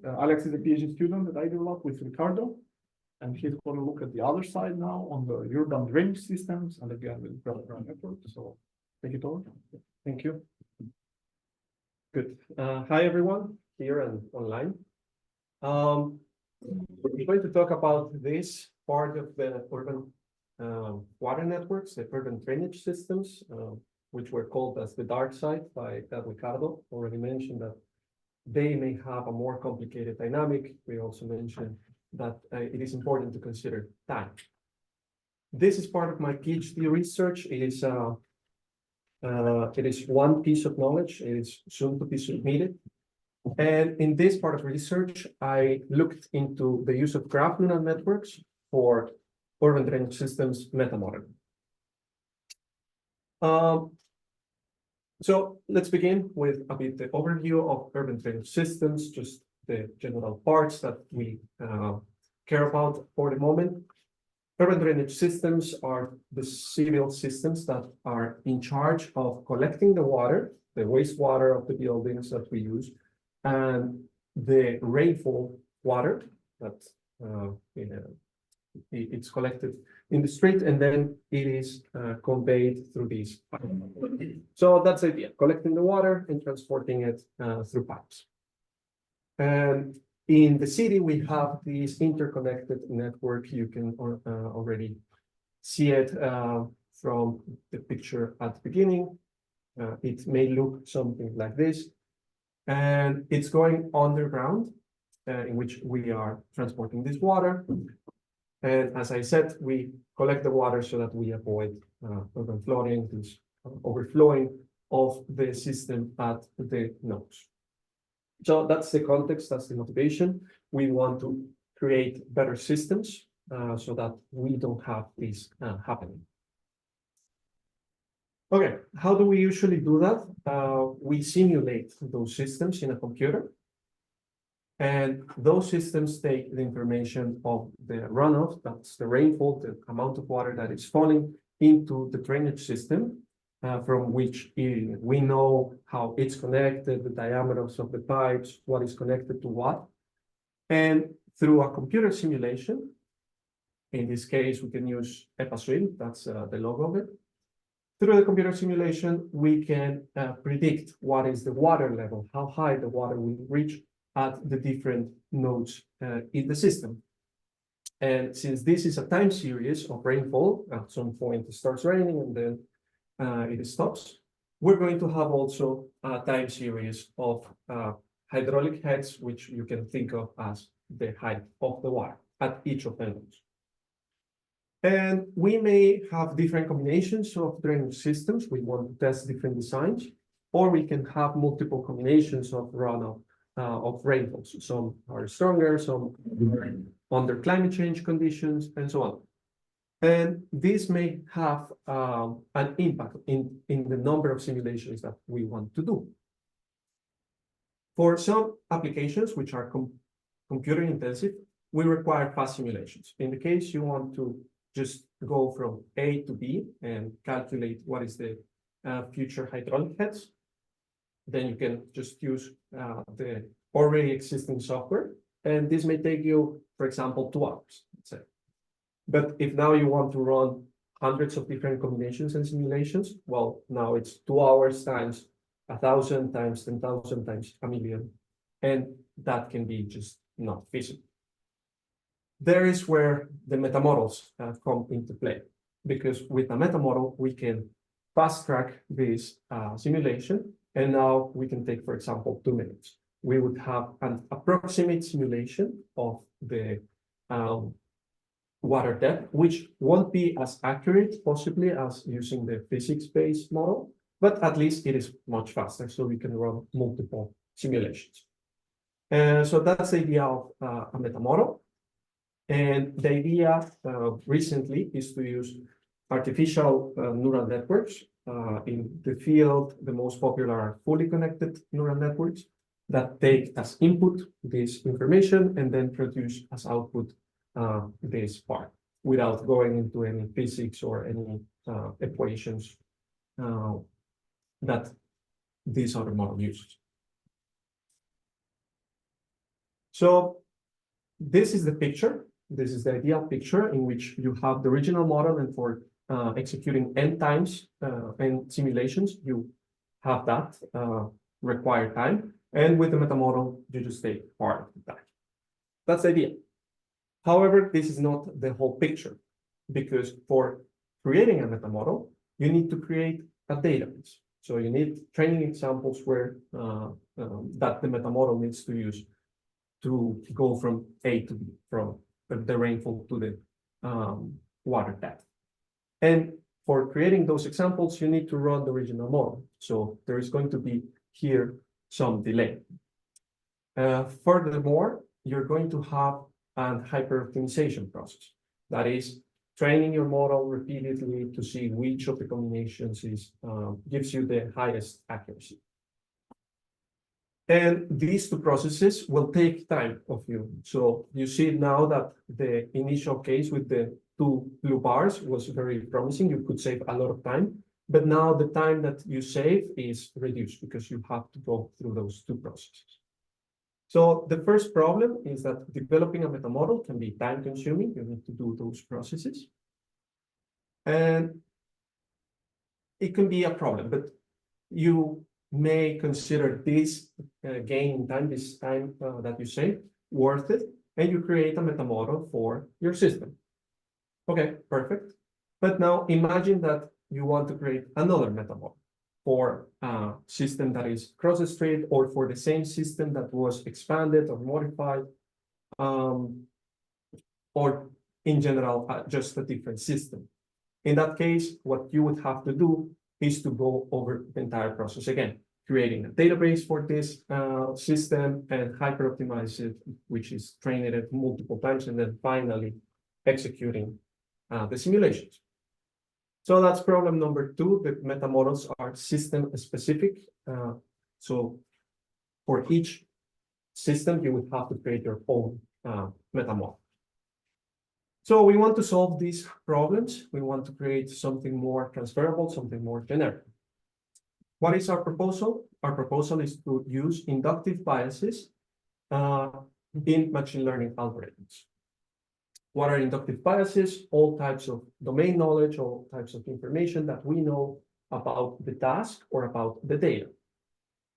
Alex is a PhD student that I developed with Ricardo, and he's going to look at the other side now on the urban drainage systems and again with ground network. So take it over. Thank you. Good. Hi, everyone, here and online. We're going to talk about this part of the urban water networks, the urban drainage systems, which were called as the dark side by Ricardo. Already mentioned that they may have a more complicated dynamic. We also mentioned that it is important to consider time. This is part of my PhD research. It is one piece of knowledge. It is soon to be submitted. And in this part of research, I looked into the use of graph neural networks for urban drainage systems metamodeling. So let's begin with a bit the overview of urban drainage systems, just the general parts that we care about for the moment. Urban drainage systems are the civil systems that are in charge of collecting the water, the wastewater of the buildings that we use, and the rainfall water that it's collected in the street, and then it is conveyed through these pipes. So that's the idea, collecting the water and transporting it through pipes. And in the city, we have this interconnected network. You can already see it from the picture at the beginning. It may look something like this. And it's going underground, in which we are transporting this water. And as I said, we collect the water so that we avoid urban flooding, this overflowing of the system at the nodes. So that's the context, that's the motivation. We want to create better systems so that we don't have this happening. Okay, how do we usually do that? We simulate those systems in a computer. And those systems take the information of the runoff, that's the rainfall, the amount of water that is falling into the drainage system, from which we know how it's connected, the diameters of the pipes, what is connected to what. And through a computer simulation, in this case, we can use EPASwim, that's the logo of it. Through the computer simulation, we can predict what is the water level, how high the water will reach at the different nodes in the system. And since this is a time series of rainfall, at some point it starts raining and then it stops, we're going to have also a time series of hydraulic heads, which you can think of as the height of the water at each of the nodes. And we may have different combinations of drainage systems. We want to test different designs, or we can have multiple combinations of runoff of rainfalls. Some are stronger, some are under climate change conditions, and so on. And this may have an impact in the number of simulations that we want to do. For some applications, which are computer intensive, we require fast simulations. In the case you want to just go from A to B and calculate what is the future hydraulic heads, then you can just use the already existing software. And this may take you, for example, 2 hours, let's say. But if now you want to run hundreds of different combinations and simulations, well, now it's 2 hours times 1,000 times 10,000 times 1,000,000. And that can be just not feasible. There is where the metamodels come into play, because with a metamodel, we can fast track this simulation. And now we can take, for example, 2 minutes. We would have an approximate simulation of the water depth, which won't be as accurate possibly as using the physics-based model, but at least it is much faster, so we can run multiple simulations. So that's the idea of a metamodel. And the idea recently is to use artificial neural networks. In the field, the most popular are fully connected neural networks that take as input this information and then produce as output this part without going into any physics or any equations that this other model uses. So this is the picture. This is the ideal picture in which you have the original model, and for executing n times n simulations, you have that required time. And with the metamodel, you just take part of that. That's the idea. However, this is not the whole picture, because for creating a metamodel, you need to create a database. So you need training examples where that the metamodel needs to use to go from A to B, from the rainfall to the water depth. And for creating those examples, you need to run the original model. So there is going to be here some delay. Furthermore, you're going to have a hyper-optimization process. That is, training your model repeatedly to see which of the combinations gives you the highest accuracy. And these two processes will take time of you. So you see now that the initial case with the two blue bars was very promising. You could save a lot of time, but now the time that you save is reduced because you have to go through those two processes. So the first problem is that developing a metamodel can be time consuming. You need to do those processes. And it can be a problem, but you may consider this gain in time, this time that you save, worth it, and you create a metamodel for your system. Okay, perfect. But now imagine that you want to create another metamodel for a system that is cross the street, or for the same system that was expanded or modified, or in general, just a different system. In that case, what you would have to do is to go over the entire process again, creating a database for this system and hyper-optimize it, which is training it multiple times, and then finally executing the simulations. So that's problem number two. The metamodels are system-specific. So for each system, you would have to create your own metamodel. So we want to solve these problems. We want to create something more transferable, something more generic. What is our proposal? Our proposal is to use inductive biases in machine learning algorithms. What are inductive biases? All types of domain knowledge, all types of information that we know about the task or about the data.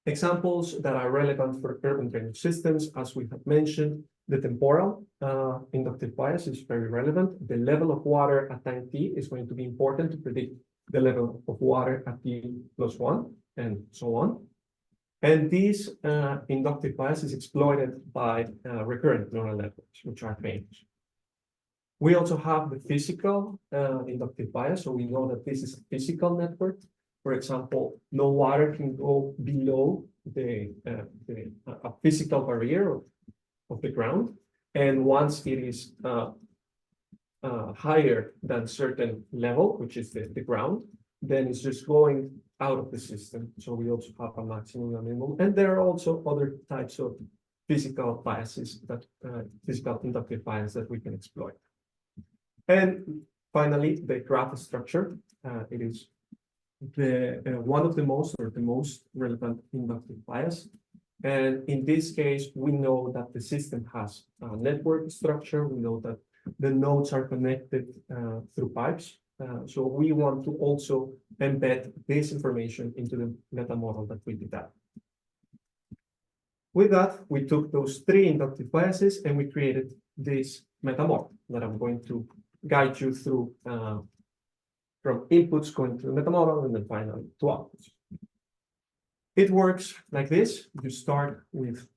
Examples that are relevant for urban drainage systems, as we have mentioned, the temporal inductive bias is very relevant. The level of water at time t is going to be important to predict the level of water at t+1, and so on. And this inductive bias is exploited by recurrent neural networks, which are famous. We also have the physical inductive bias. So we know that this is a physical network. For example, no water can go below a physical barrier of the ground. And once it is higher than certain level, which is the ground, then it's just going out of the system. So we also have a maximum and minimum. And there are also other types of physical biases, that physical inductive bias that we can exploit. And finally, the graph structure. It is one of the most relevant inductive bias. And in this case, we know that the system has a network structure. We know that the nodes are connected through pipes. So we want to also embed this information into the metamodel that we did that. With that, we took those three inductive biases and we created this metamodel that I'm going to guide you through from inputs going to the metamodel and then finally to outputs. It works like this. You start with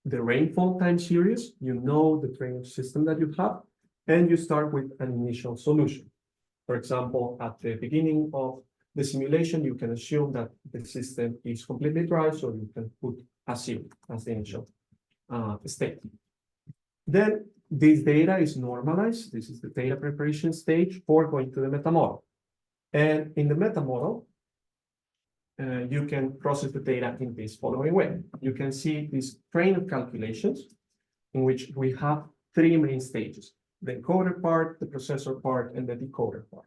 the rainfall time series. You know the drainage system that you have, and you start with an initial solution. For example, at the beginning of the simulation, you can assume that the system is completely dry, so you can put a 0 as the initial state. Then this data is normalized. This is the data preparation stage for going to the metamodel. And in the metamodel, you can process the data in this following way. You can see this train of calculations in which we have three main stages: the encoder part, the processor part, and the decoder part.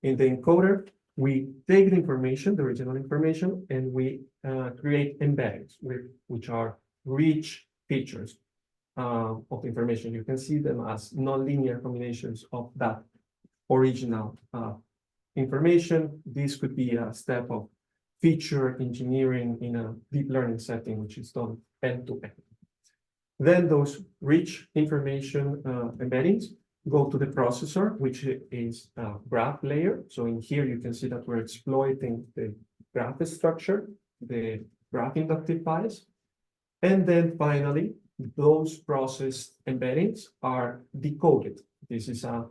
In the encoder, we take the information, the original information, and we create embeddings, which are rich features. of the information. You can see them as nonlinear combinations of that original information. This could be a step of feature engineering in a deep learning setting, which is done end to end. Then those rich information embeddings go to the processor, which is a graph layer. So in here, you can see that we're exploiting the graph structure, the graph inductive bias. And then finally, those processed embeddings are decoded. This is a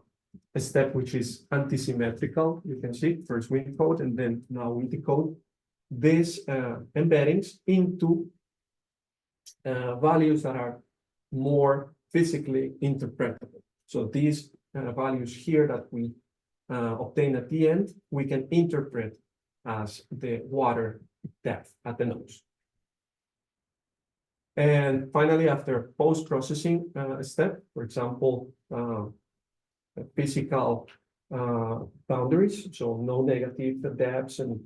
step which is anti-symmetrical. You can see first we encode, and then now we decode these embeddings into values that are more physically interpretable. So these values here that we obtain at the end, we can interpret as the water depth at the nose. And finally, after post-processing step, for example, physical boundaries, so no negative depths and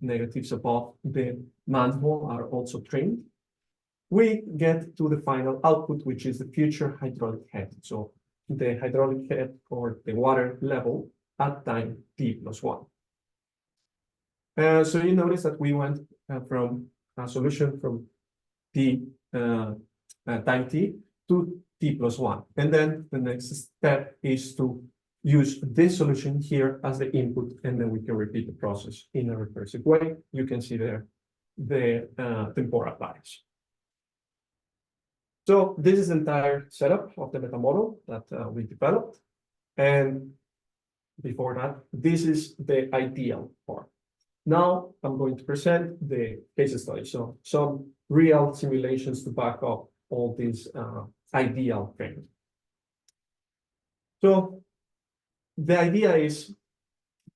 negatives above the manhole are also trained, we get to the final output, which is the future hydraulic head. So the hydraulic head or the water level at time t+1. So you notice that we went from a solution from time t to t+1. And then the next step is to use this solution here as the input, and then we can repeat the process in a recursive way. You can see there the temporal bias. So this is the entire setup of the Metamodel that we developed. And before that, this is the ideal part. Now I'm going to present the case study. So some real simulations to back up all these ideal things. So the idea is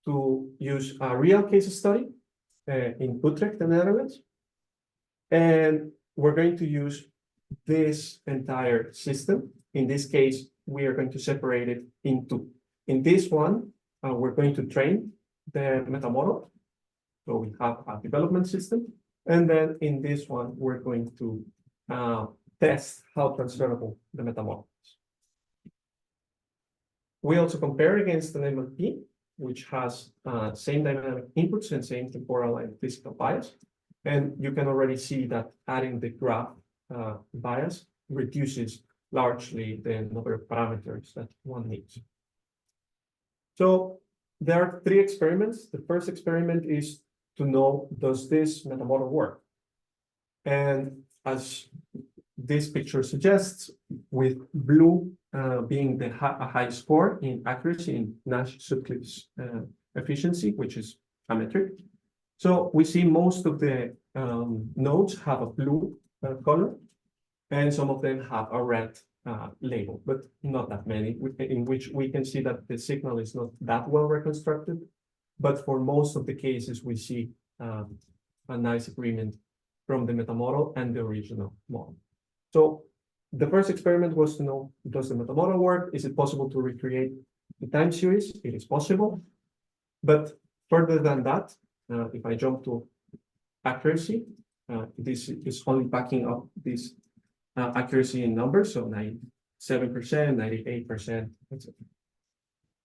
to use a real case study in Utrecht, the Netherlands. And we're going to use this entire system. In this case, we are going to separate it in two. In this one, we're going to train the Metamodel. So we have a development system. And then in this one, we're going to test how transferable the Metamodel is. We also compare against an MLP, which has same dynamic inputs and same temporal and physical bias. And you can already see that adding the graph bias reduces largely the number of parameters that one needs. So there are 3 experiments. The first experiment is to know, does this Metamodel work? And as this picture suggests, with blue being a high score in accuracy in Nash-Sutcliffe's efficiency, which is a metric. So we see most of the nodes have a blue color, and some of them have a red label, but not that many, in which we can see that the signal is not that well reconstructed. But for most of the cases, we see a nice agreement from the Metamodel and the original model. So the first experiment was to know, does the Metamodel work? Is it possible to recreate the time series? It is possible. But further than that, if I jump to accuracy, this is only backing up this accuracy in numbers, so 97%, 98%, etc.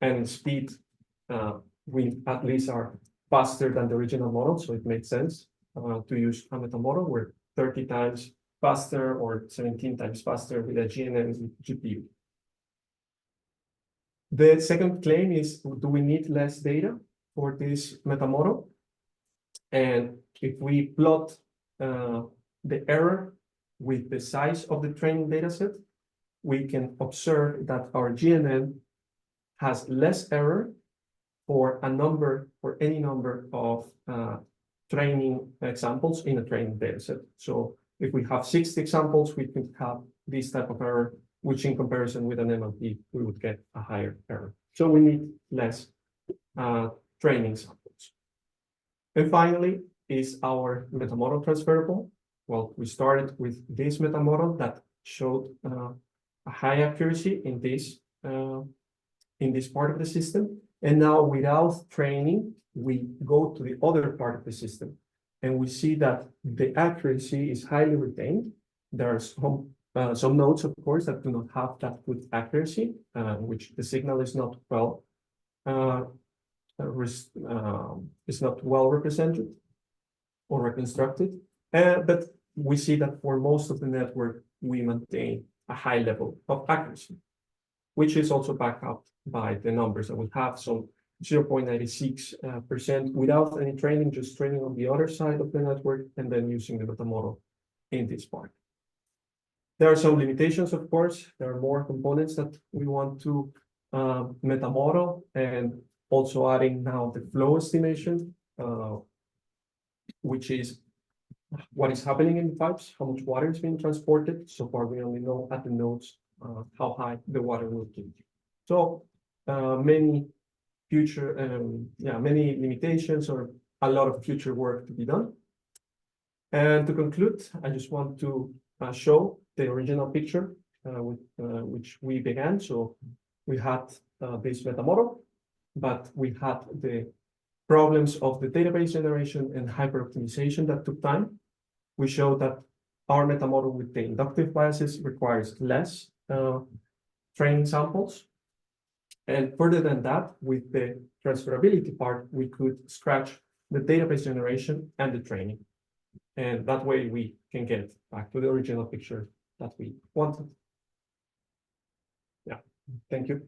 And in speed, we at least are faster than the original model, so it makes sense to use a Metamodel. We're 30 times faster or 17 times faster with a GNN GPU. The second claim is, do we need less data for this Metamodel? And if we plot the error with the size of the training dataset, we can observe that our GNN has less error for any number of training examples in a training dataset. So if we have 60 examples, we can have this type of error, which in comparison with an MLP, we would get a higher error. So we need less training samples. And finally, is our Metamodel transferable? Well, we started with this Metamodel that showed a high accuracy in this part of the system. And now without training, we go to the other part of the system. And we see that the accuracy is highly retained. There are some some nodes, of course, that do not have that good accuracy, which the signal is not well is not well represented or reconstructed. But we see that for most of the network, we maintain a high level of accuracy, which is also backed up by the numbers that we have. So 0.96% without any training, just training on the other side of the network, and then using the meta model in this part. There are some limitations, of course. There are more components that we want to meta model, and also adding now the flow estimation, which is what is happening in the pipes, how much water is being transported. So far, we only know at the nodes how high the water will be. So many future, many limitations or a lot of future work to be done. And to conclude, I just want to show the original picture with which we began. So we had this meta model, but we had the problems of the database generation and hyper-optimization that took time. We showed that our meta model with the inductive biases requires less training samples. And further than that, with the transferability part, we could scratch the database generation and the training. And that way we can get back to the original picture that we wanted. Yeah, thank you.